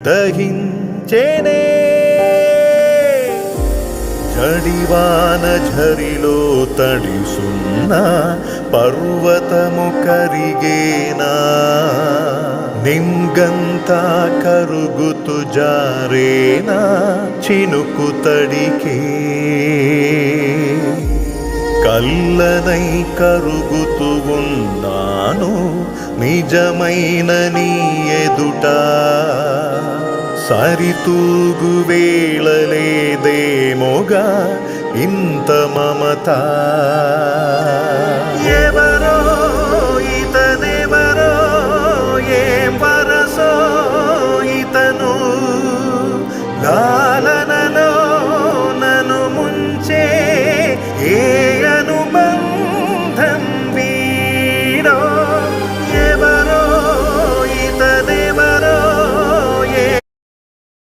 దహించేనే జడివాన ఝరిలో తడిసున్న పర్వతము కరిగేనా నింగంతా కరుగుతు జారేనా చినుకు తడికే కల్లనై కరుగుతూ ఉన్నాను నిజమైన నీ ఎదుట సరితూగు వేళలేదేమోగా ఇంత మమత